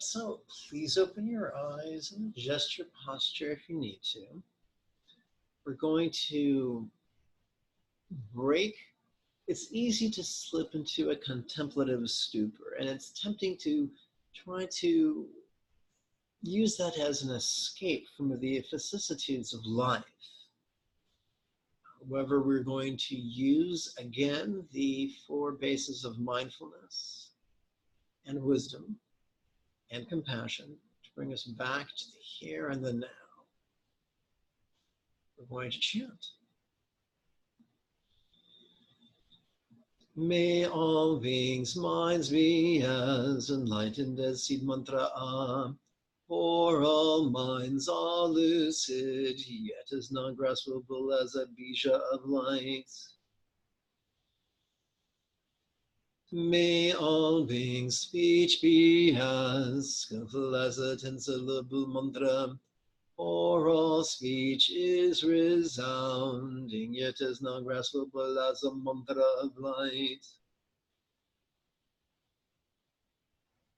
So please open your eyes and adjust your posture if you need to. We're going to break. It's easy to slip into a contemplative stupor, and it's tempting to try to use that as an escape from the vicissitudes of life. However, we're going to use again the 4 bases of mindfulness and wisdom and compassion to bring us back to the here and the now. We're going to chant. May all beings' minds be as enlightened as seed mantra A. For all minds are lucid, yet as non-graspable as a bija of light. May all beings' speech be as skillful as a ten-syllable mantra. For all speech is resounding, yet as non-graspable as a mantra of light.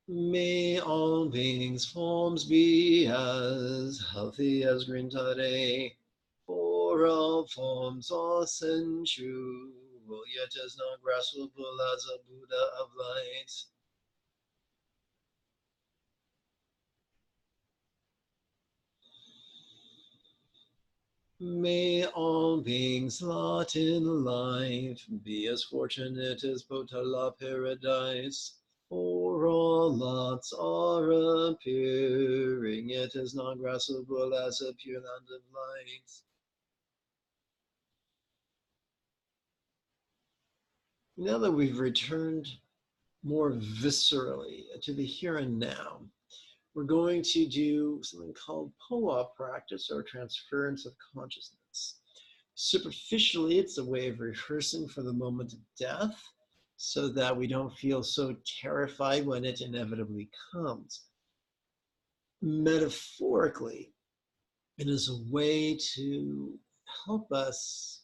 May all beings' forms be as healthy as green tare. For all forms are sensual, yet as non-graspable as a Buddha of light. May all beings' lot in life be as fortunate as Potala paradise. For all lots are appearing, yet as non-graspable as a pure land of light. Now that we've returned more viscerally to the here and now, we're going to do something called POA practice, or transference of consciousness. Superficially, it's a way of rehearsing for the moment of death so that we don't feel so terrified when it inevitably comes. Metaphorically, it is a way to help us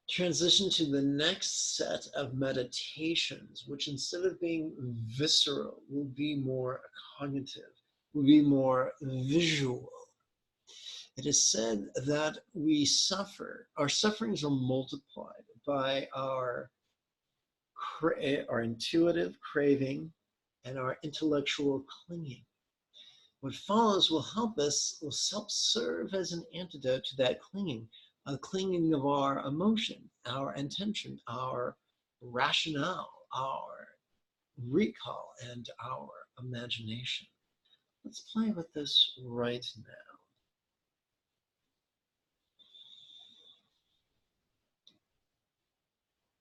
transition to the next set of meditations, which instead of being visceral, will be more cognitive, will be more visual. It is said that we suffer, our sufferings are multiplied by our intuitive craving and our intellectual clinging. What follows will help us, will help serve as an antidote to that clinging, a clinging of our emotion, our intention, our rationale, our recall, and our imagination. Let's play with this right now.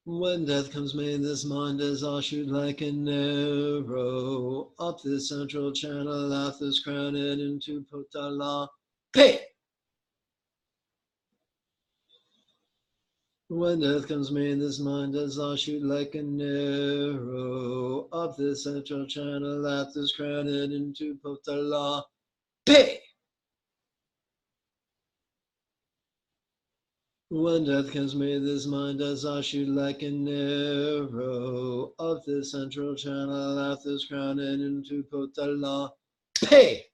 When death comes, may this mind as I shoot like an arrow up this central channel, out this crown and into Potala. Hey! When death comes, may this mind as I shoot like an arrow up this central channel, out this crown and into Potala. Hey! When death comes, may this mind as I shoot like an arrow up this central channel, out this crown and into Potala. Hey!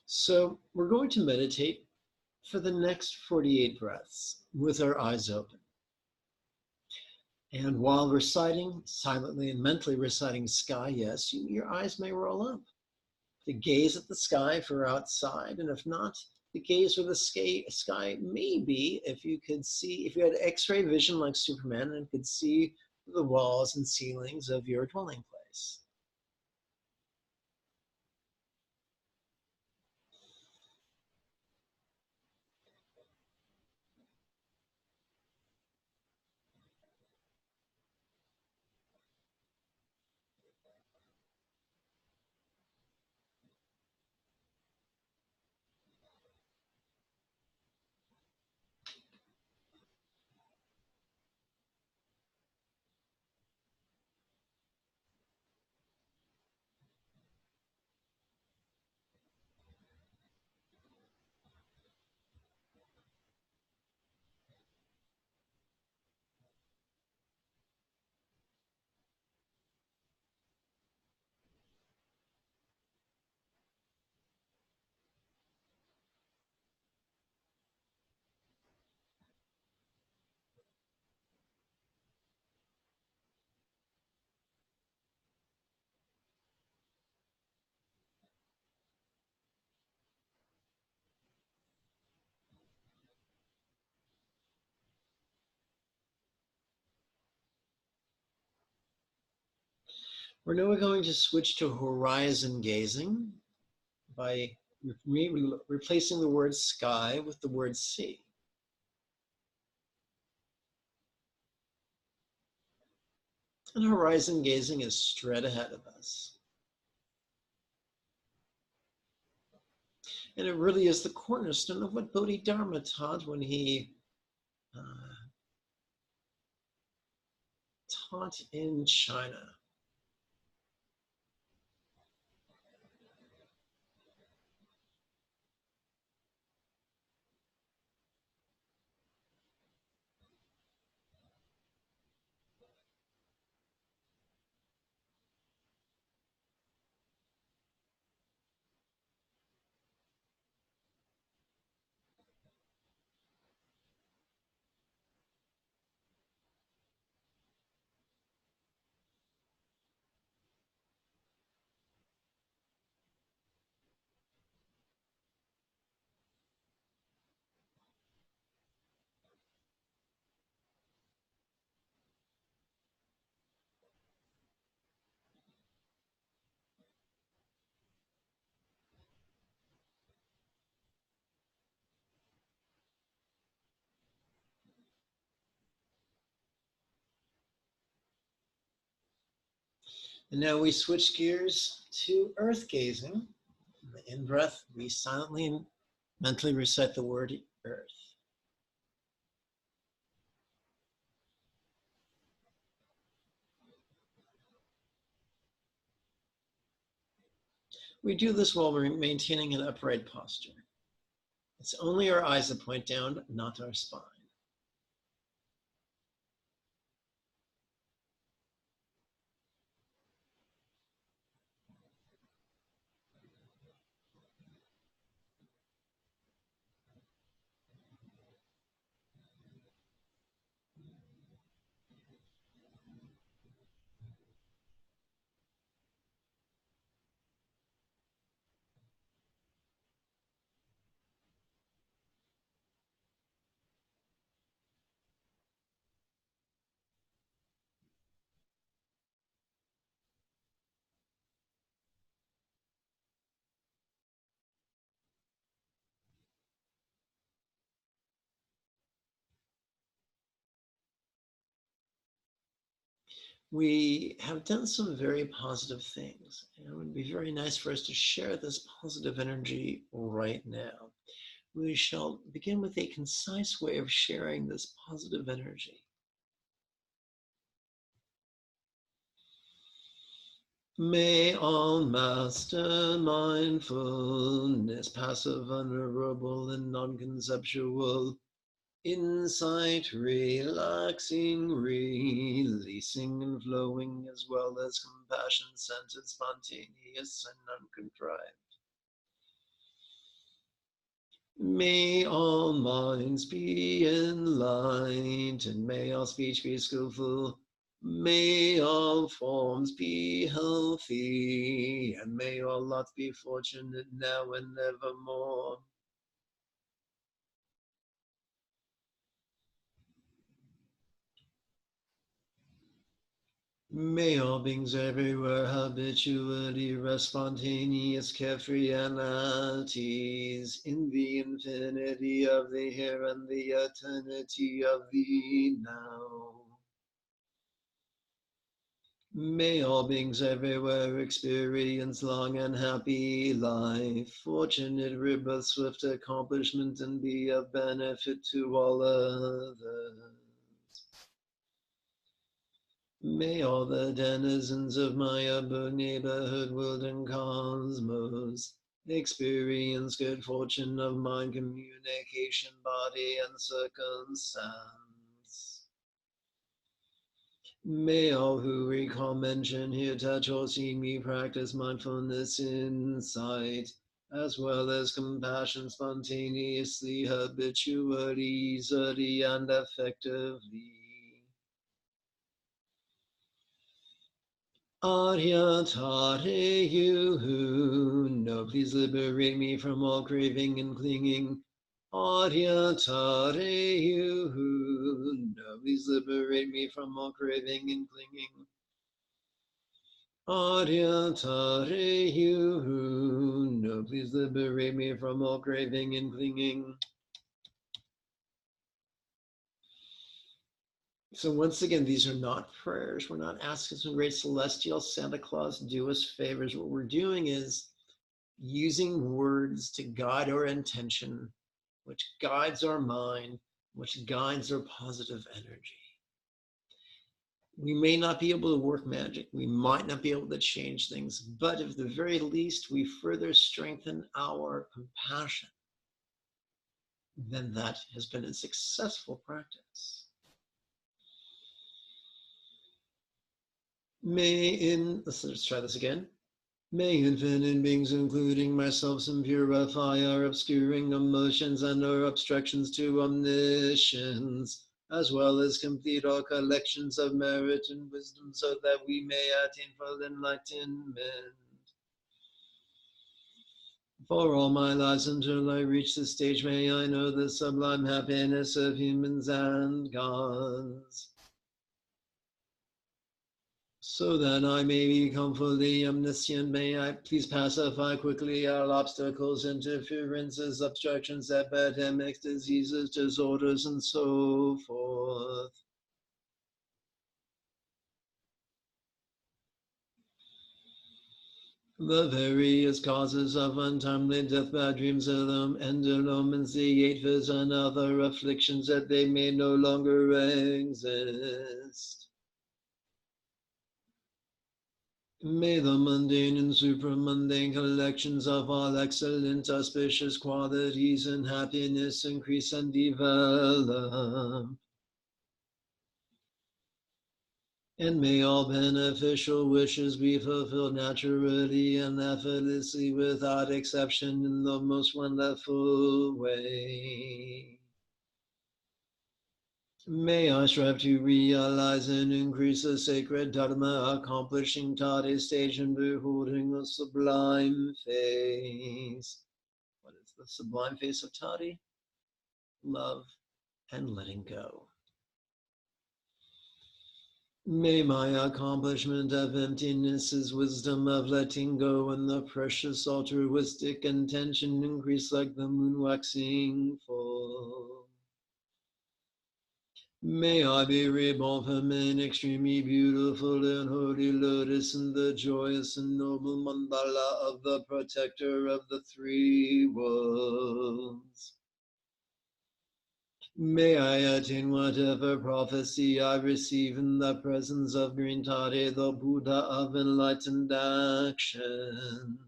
So we're going to meditate for the next 48 breaths with our eyes open. And while reciting, silently and mentally reciting sky, yes, your eyes may roll up. To gaze at the sky if you're outside, and if not, the gaze where the sky may be, if you could see, if you had X-ray vision like Superman and could see the walls and ceilings of your dwelling place. We're now going to switch to horizon gazing by replacing the word sky with the word sea. And horizon gazing is straight ahead of us. And it really is the cornerstone of what Bodhidharma taught when he taught in China. And now we switch gears to earth gazing. In the in-breath, we silently and mentally recite the word earth. We do this while we're maintaining an upright posture. It's only our eyes that point down, not our spine. We have done some very positive things, and it would be very nice for us to share this positive energy right now. We shall begin with a concise way of sharing this positive energy. May all master mindfulness, passive, vulnerable, and non-conceptual, insight, relaxing, releasing, and flowing, as well as compassion, centered, spontaneous, and uncontrived. May all minds be enlightened, may all speech be skillful, may all forms be healthy, and may all lots be fortunate now and evermore. May all beings everywhere habitually rest spontaneous, carefree, and at ease in the infinity of the here and the eternity of the now. May all beings everywhere experience long and happy life, fortunate rebirth, swift accomplishment, and be of benefit to all others. May all the denizens of my abode, neighborhood, world, and cosmos experience good fortune of mind, communication, body, and circumstance. May all who recall, mention, hear, touch, or see me practice mindfulness insight, as well as compassion spontaneously, habitually, easily, and effectively. Arya Tare, you who know, please liberate me from all craving and clinging. Arya Tare, you who know, please liberate me from all craving and clinging. Aryatare you. No, please liberate me from all craving and clinging. So once again, these are not prayers. We're not asking some great celestial Santa Claus do us favors. What we're doing is using words to guide our intention, which guides our mind, which guides our positive energy. We may not be able to work magic. We might not be able to change things, but at the very least, we further strengthen our compassion. Then that has been a successful practice. Let's try this again. May infinite beings, including myself, some purify our obscuring emotions and our obstructions to omniscience, as well as complete all collections of merit and wisdom, so that we may attain full enlightenment. For all my lives until I reach this stage, may I know the sublime happiness of humans and gods, so that I may become fully omniscient. May I please pacify quickly all obstacles, interferences, obstructions, epidemics, diseases, disorders, and so forth. The various causes of untimely death, bad dreams, ended omens, the 8 fits, and other afflictions, that they may no longer exist. May the mundane and supramundane collections of all excellent, auspicious qualities and happiness increase and develop. And may all beneficial wishes be fulfilled naturally and effortlessly without exception in the most wonderful way. May I strive to realize and increase the sacred Dharma, accomplishing Tati stage and beholding the sublime face. What is the sublime face of Tati? Love and letting go. May my accomplishment of emptiness is wisdom of letting go, and the precious altruistic intention increase like the moon waxing full. May I be reborn from an extremely beautiful and holy lotus in the joyous and noble mandala of the protector of the 3 worlds. May I attain whatever prophecy I receive in the presence of Green Tade, the Buddha of enlightened action.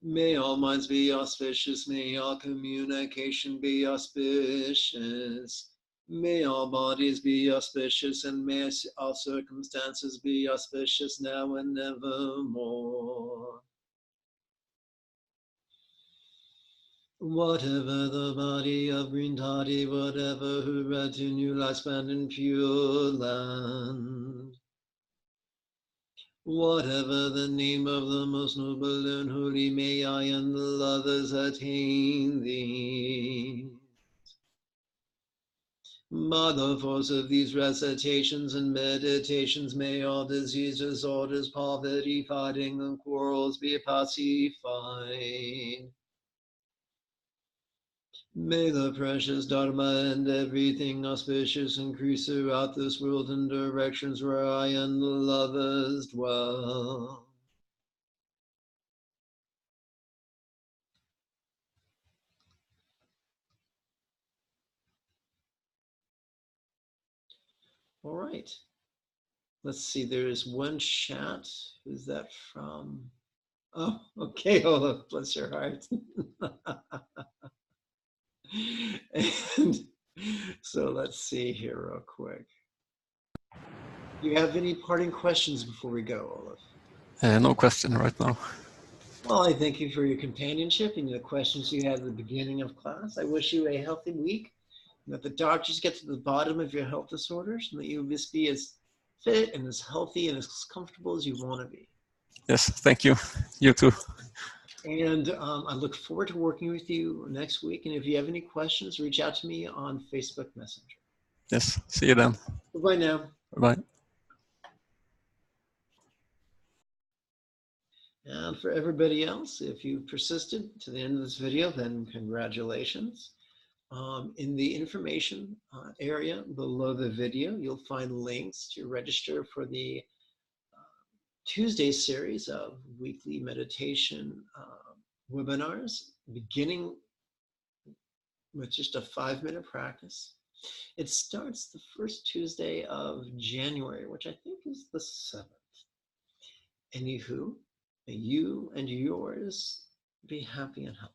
May all minds be auspicious, may all communication be auspicious, may all bodies be auspicious, and may all circumstances be auspicious now and evermore. Whatever the body of Green Toddy, whatever her retinue lies spent in Pure Land, whatever the name of the most noble and holy, may I and the lovers attain thee. By the force of these recitations and meditations, may all disease, disorders, poverty, fighting, and quarrels be pacified. May the precious Dharma and everything auspicious increase throughout this world in directions where I and the lovers dwell. All right. Let's see, there is one chat. Who's that from? Oh, okay, Olaf, bless your heart. And so let's see here real quick. Do you have any parting questions before we go, Olaf? No question right now. Well, I thank you for your companionship and the questions you had at the beginning of class. I wish you a healthy week, and that the doctors get to the bottom of your health disorders, and that you just be as fit and as healthy and as comfortable as you want to be. Yes, thank you. You too. And I look forward to working with you next week. And if you have any questions, reach out to me on Facebook Messenger. Yes, see you then. Bye-bye now. Bye. And for everybody else, if you persisted to the end of this video, then congratulations. In the information area below the video, you'll find links to register for the Tuesday series of weekly meditation webinars, beginning with just a 5-minute practice. It starts the first Tuesday of January, which I think is the 7th. Anywho, may you and yours be happy and healthy.